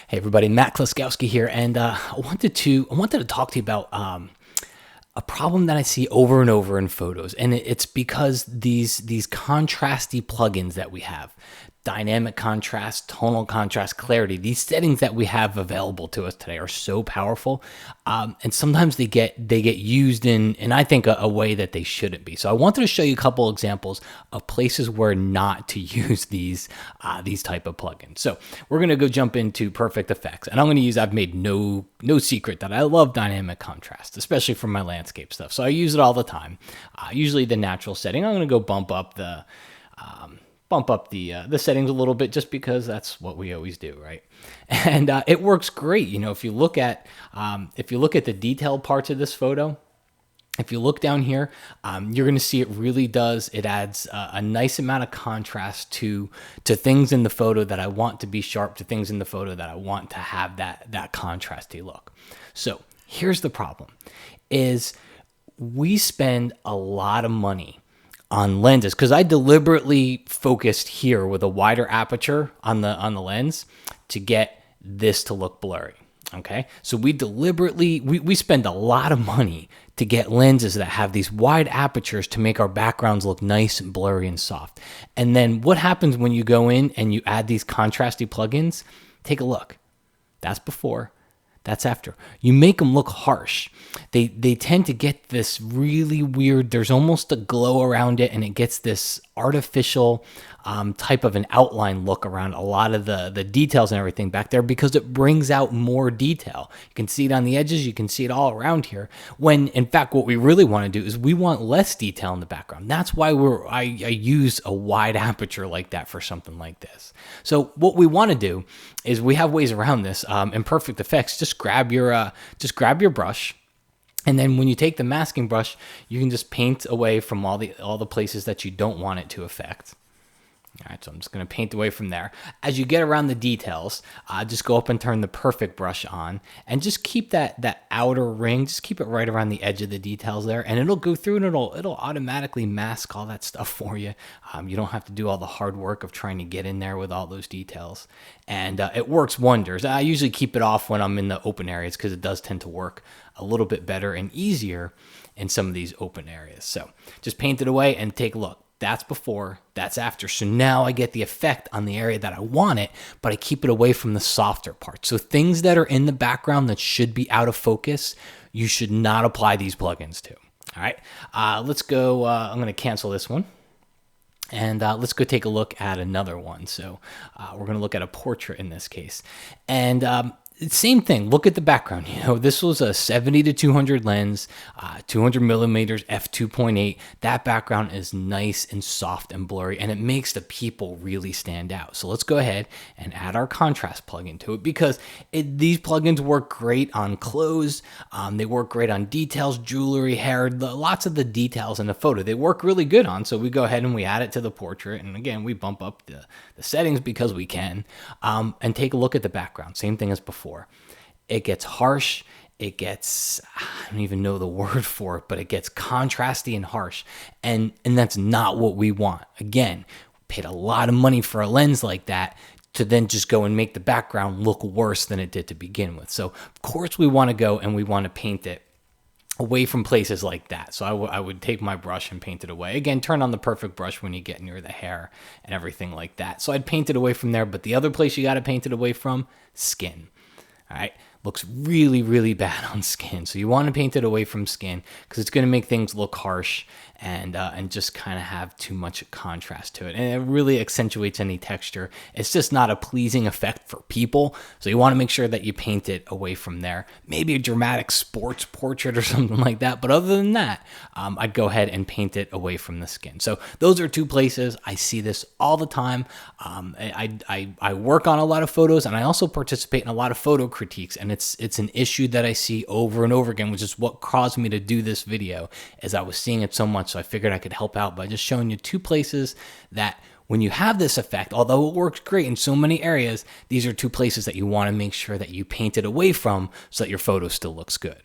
Hey everybody, Matt Kloskowski here, and I wanted to talk to you about a problem that I see over and over in photos, and it's because these contrasty plugins that we have, dynamic contrast, tonal contrast, clarity, these settings that we have available to us today are so powerful, and sometimes they get used in I think a way that they shouldn't be. So I wanted to show you a couple examples of places where not to use these type of plugins. So we're gonna go jump into Perfect Effects, and I've made no secret that I love dynamic contrast, especially for my landscape stuff. So I use it all the time. Usually the natural setting. I'm gonna go bump up the settings a little bit, just because that's what we always do, right? And it works great. You know, if you look at the detailed parts of this photo, if you look down here, you're going to see it really does. It adds a nice amount of contrast to things in the photo that I want to be sharp, to things in the photo that I want to have that contrasty look. So here's the problem: is we spend a lot of money on lenses, because I deliberately focused here with a wider aperture on the lens to get this to look blurry. Okay, so we deliberately we spend a lot of money to get lenses that have these wide apertures to make our backgrounds look nice and blurry and soft. And then what happens when you go in and you add these contrasty plugins? Take a look. That's before. That's after. You make them look harsh. They tend to get this really weird, there's almost a glow around it, and it gets this artificial type of an outline look around a lot of the details and everything back there, because it brings out more detail. You can see it on the edges, you can see it all around here, when in fact what we really want to do is we want less detail in the background. That's why I use a wide aperture like that for something like this. So what we want to do is, we have ways around this. In Perfect Effects, just grab your brush, and then when you take the masking brush, you can just paint away from all the places that you don't want it to affect. All right, so I'm just going to paint away from there. As you get around the details, just go up and turn the Perfect brush on, and just keep that outer ring, just keep it right around the edge of the details there, and it'll go through and it'll automatically mask all that stuff for you. You don't have to do all the hard work of trying to get in there with all those details, and it works wonders. I usually keep it off when I'm in the open areas, because it does tend to work a little bit better and easier in some of these open areas. So just paint it away and take a look. That's before, that's after. So now I get the effect on the area that I want it, but I keep it away from the softer parts. So things that are in the background that should be out of focus, you should not apply these plugins to. All right, let's go. I'm going to cancel this one. And let's go take a look at another one. So we're going to look at a portrait in this case. And same thing. Look at the background. You know, this was a 70 to 200 lens, 200 millimeters, f2.8. That background is nice and soft and blurry, and it makes the people really stand out. So let's go ahead and add our contrast plugin to it, because these plugins work great on clothes. They work great on details, jewelry, hair, lots of the details in the photo. They work really good on. So we go ahead and we add it to the portrait, and again, we bump up the settings because we can, and take a look at the background. Same thing as before. It gets harsh. It gets, I don't even know the word for it, but it gets contrasty and harsh. And that's not what we want. Again, we paid a lot of money for a lens like that to then just go and make the background look worse than it did to begin with. So of course we want to go and we want to paint it away from places like that. So I would take my brush and paint it away. Again, turn on the Perfect brush when you get near the hair and everything like that. So I'd paint it away from there. But the other place you got to paint it away from, skin. All right, looks really, really bad on skin. So you want to paint it away from skin, because it's going to make things look harsh and just kind of have too much contrast to it. And it really accentuates any texture. It's just not a pleasing effect for people. So you want to make sure that you paint it away from there. Maybe a dramatic sports portrait or something like that. But other than that, I'd go ahead and paint it away from the skin. So those are two places. I see this all the time. I work on a lot of photos, and I also participate in a lot of photo critiques. And it's an issue that I see over and over again, which is what caused me to do this video, as I was seeing it so much. So I figured I could help out by just showing you two places that, when you have this effect, although it works great in so many areas, these are two places that you want to make sure that you paint it away from, so that your photo still looks good.